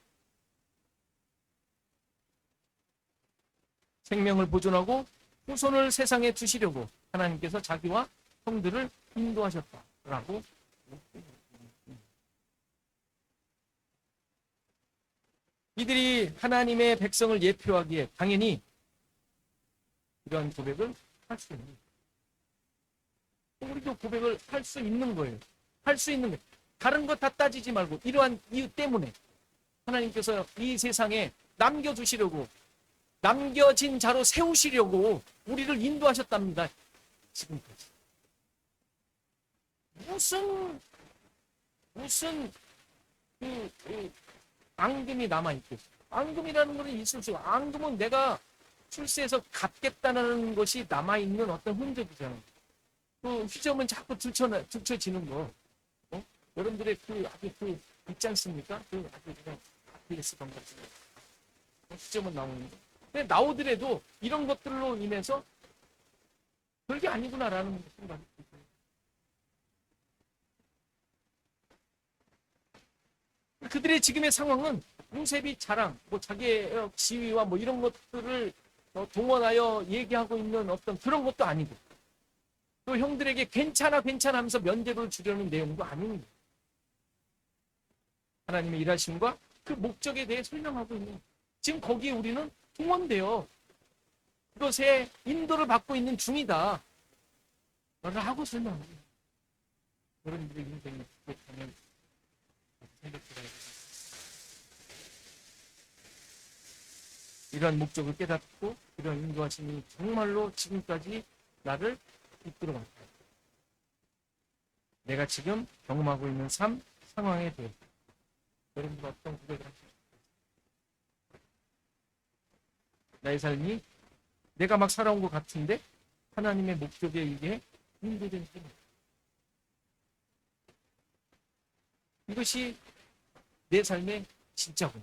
생명을 보존하고 후손을 세상에 두시려고 하나님께서 자기와 형들을 인도하셨다라고. 이들이 하나님의 백성을 예표하기에 당연히 이러한 고백을 할 수 있는 거예요. 우리도 고백을 할 수 있는 거예요. 할 수 있는 거예요. 다른 것 다 따지지 말고 이러한 이유 때문에 하나님께서 이 세상에 남겨두시려고, 남겨진 자로 세우시려고 우리를 인도하셨답니다. 지금까지. 무슨 앙금이 남아있겠어요. 앙금이라는 것은 있을 수, 앙금은 내가 출세해서 갚겠다는 것이 남아있는 어떤 흔적이잖아요. 그 휘점은 자꾸 들춰지는 거. 여러분들의 아주 있지 않습니까? 아주 그냥 아킬레스건 같은 거. 휘점은 나오는 거. 근데 나오더라도 이런 것들로 인해서 별게 아니구나라는 생각이 들어요. 그들의 지금의 상황은 요셉이 자랑, 자기의 지위와 이런 것들을 동원하여 얘기하고 있는 어떤 그런 것도 아니고, 또 형들에게 괜찮아 하면서 면죄부를 주려는 내용도 아닙니다. 하나님의 일하심과 그 목적에 대해 설명하고 있는, 지금 거기에 우리는 동원되어 그것에 인도를 받고 있는 중이다 라고 설명합니다. 여러분들의 인생을 생각하면 이러한 목적을 깨닫고 이러한 인도하심이 정말로 지금까지 나를 이끌어왔다. 내가 지금 경험하고 있는 상황에 대해 여러분들 어떤 고백을 하십니까? 나의 삶이 내가 막 살아온 것 같은데 하나님의 목적에 의해 인도된 삶. 이것이 내 삶의 진짜고,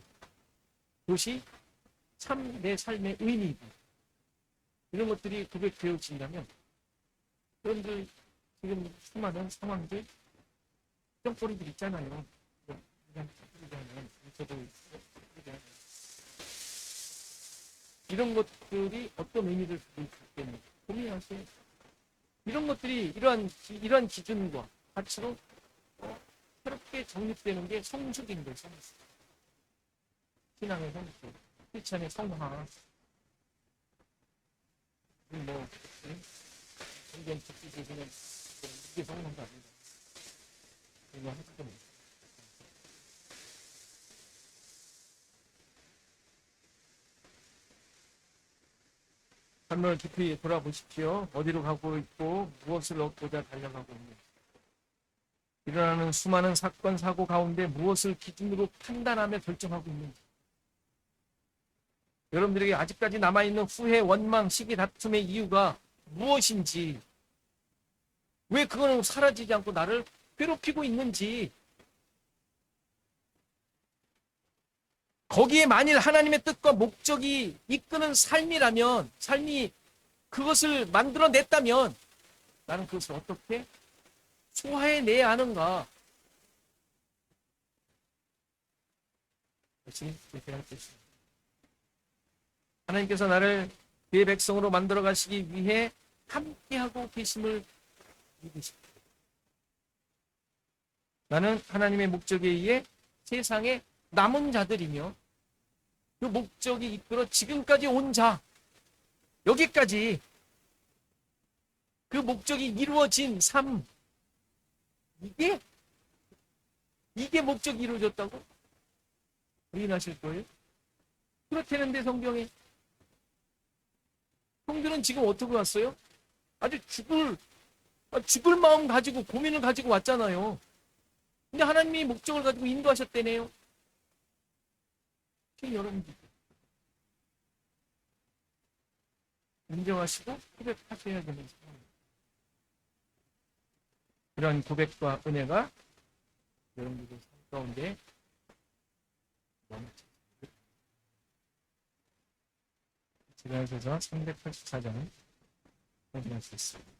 그것이 참 내 삶의 의미이고, 이런 것들이 고백되어진다면 여러분들 지금 수많은 상황들, 뿅꼬리들 있잖아요. 저도 이런 것들이 어떤 의미를 갖고 있기 고민하세요. 이런 것들이 이러한 기준과 가치로 새롭게 정립되는 게 성숙인 거예요. 성숙. 신앙의 성숙, 크리스천의 성화. 굉장히 깊이 그냥 이게 성공한 거 아닌가. 이거 할 겁니다. 삶을 깊이 돌아보십시오. 어디로 가고 있고 무엇을 얻고자 달려가고 있는지. 일어나는 수많은 사건, 사고 가운데 무엇을 기준으로 판단하며 결정하고 있는지. 여러분들에게 아직까지 남아있는 후회, 원망, 시기, 다툼의 이유가 무엇인지, 왜 그거는 사라지지 않고 나를 괴롭히고 있는지, 거기에 만일 하나님의 뜻과 목적이 이끄는 삶이라면, 삶이 그것을 만들어냈다면 나는 그것을 어떻게 소화해내야 하는가. 그것이 대해할 것입니다. 하나님께서 나를 그의 백성으로 만들어 가시기 위해 함께하고 계심을 믿으십시오. 나는 하나님의 목적에 의해 세상에 남은 자들이며, 그 목적이 이끌어 지금까지 온 자, 여기까지 그 목적이 이루어진 삶, 이게 목적이 이루어졌다고 부인하실 거예요? 그렇다는데 성경에 형들은 지금 어떻게 왔어요? 아주 죽을 죽을 마음 가지고 고민을 가지고 왔잖아요. 근데 하나님이 목적을 가지고 인도하셨대네요. 지금 여러분들 인정하시고 고백하셔야 되는 상황입니다. 그런 고백과 은혜가 여러분들 삶 가운데 넘치게 제가에서 384장 확인할 수 있습니다.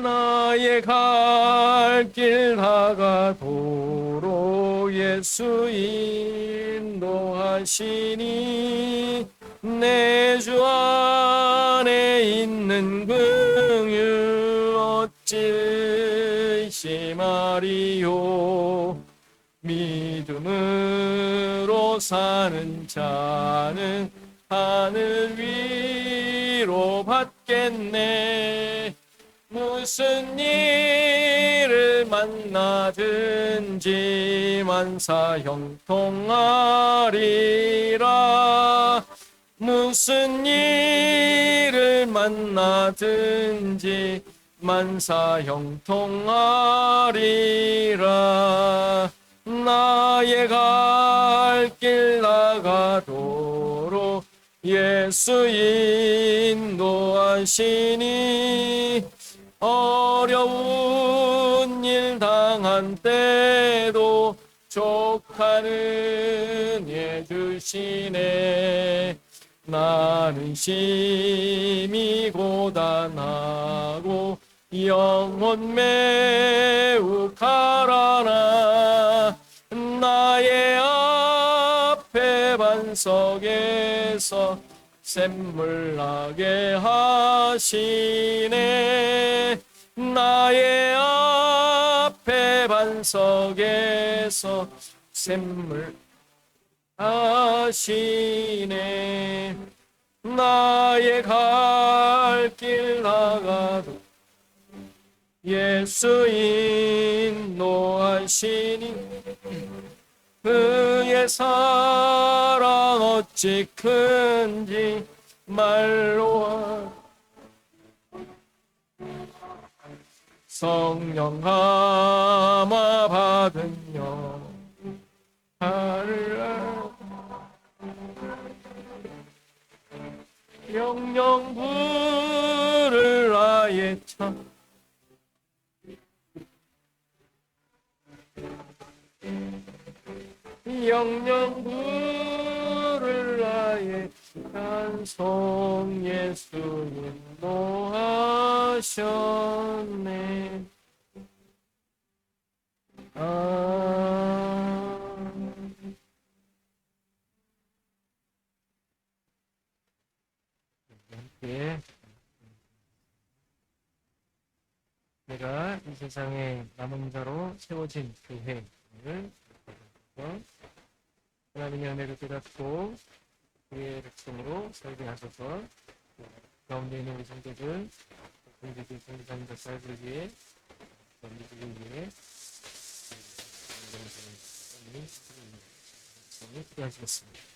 나의 갈 길 다가도록 예수 인도하시니 내 주 안에 있는 긍휼 어찌 심하리요. 믿음으로 사는 자는 하늘 위로 받겠네. 무슨 일을 만나든지 만사 형통하리라. 무슨 일을 만나든지 만사 형통하리라. 나의 갈 길 나가도록 예수 인도하시니 어려운 일 당한 때도 족한 은혜 주시네. 나는 심히 고단하고 영혼 매우 가라나. 나의 앞에 반석에서 샘물 나게 하시네. 나의 앞에 반석에서 샘물 하시네. 나의 갈 길 나가도 예수 인도하시니 그의 사랑 어찌 큰지 말로 성령 감화 받은 영영 부를 나의 참 영영 부를 나의 찬송 예수 인도하셨네. 예. 내가 이 세상에 남은 자로 세워진 교회를 하나님의 은혜를 깨닫고 그의 백성으로 살게 하소서. 가운데 있는 우리 성도들, 공직의 성도자님들 살기 위해 믿기 위해 기도하시겠습니다.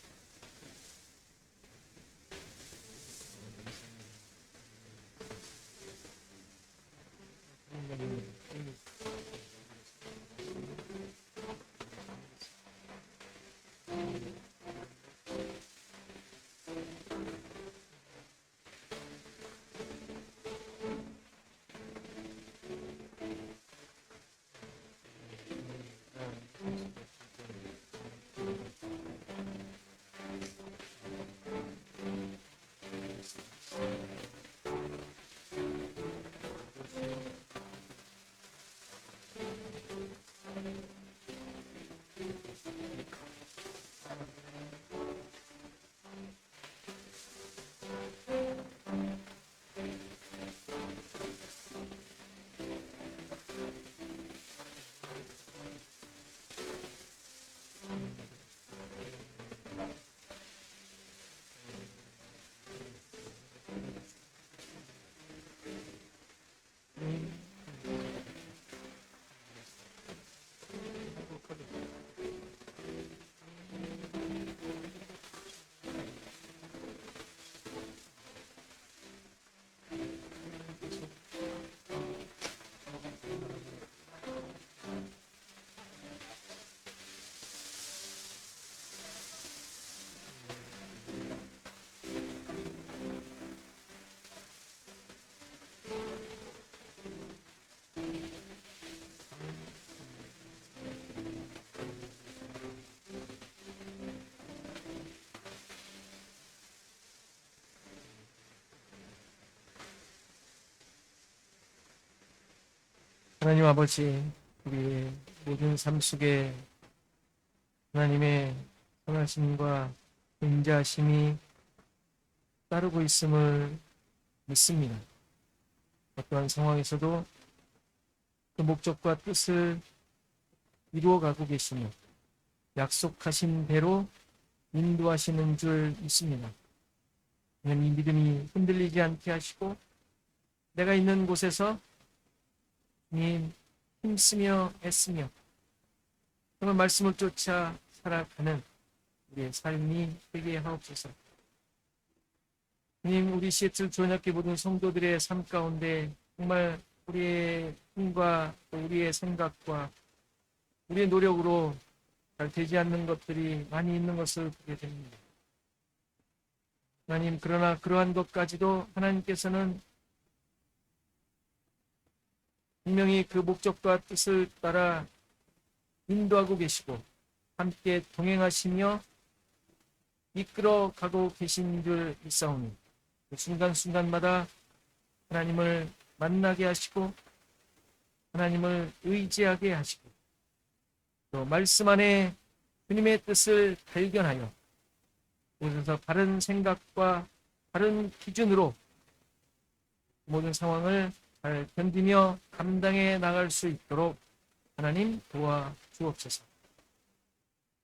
하나님 아버지, 우리의 모든 삶 속에 하나님의 선하심과 인자하심이 따르고 있음을 믿습니다. 어떠한 상황에서도 그 목적과 뜻을 이루어가고 계시며 약속하신 대로 인도하시는 줄 믿습니다. 이 믿음이 흔들리지 않게 하시고 내가 있는 곳에서 힘쓰며 애쓰며 정말 말씀을 쫓아 살아가는 우리의 삶이 되게 하옵소서. 주님, 우리 시애틀 주원학교 모든 성도들의 삶 가운데 정말 우리의 힘과 또 우리의 생각과 우리의 노력으로 잘 되지 않는 것들이 많이 있는 것을 보게 됩니다. 하나님, 그러나 그러한 것까지도 하나님께서는 분명히 그 목적과 뜻을 따라 인도하고 계시고 함께 동행하시며 이끌어가고 계신 줄 믿사오니 그 순간순간마다 하나님을 만나게 하시고 하나님을 의지하게 하시고 또 말씀 안에 주님의 뜻을 발견하여 그래서 바른 생각과 바른 기준으로 모든 상황을 잘 견디며 감당해 나갈 수 있도록 하나님 도와주옵소서.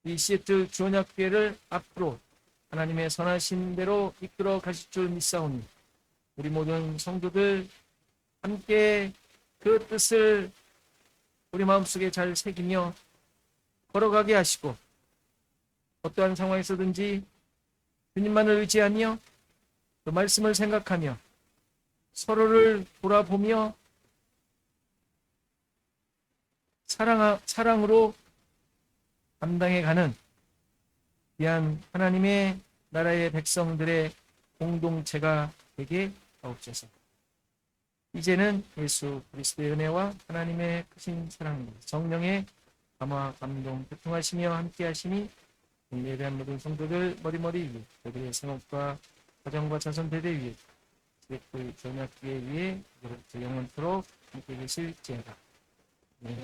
이 시애틀 주원학교회를 앞으로 하나님의 선하신 대로 이끌어 가실 줄 믿사오니 우리 모든 성도들 함께 그 뜻을 우리 마음속에 잘 새기며 걸어가게 하시고 어떠한 상황에서든지 주님만을 의지하며 그 말씀을 생각하며 서로를 돌아보며 사랑으로 감당해가는 귀한 하나님의 나라의 백성들의 공동체가 되게 하옵소서. 이제는 예수 그리스도의 은혜와 하나님의 크신 사랑, 성령의 감화, 감동, 교통하시며 함께하시니 예배한 모든 성도들 머리머리 위에 그들의 생업과 가정과 자손 대대 위에 그 전약기에 위에 영원토록 함께 계실지어다. 네.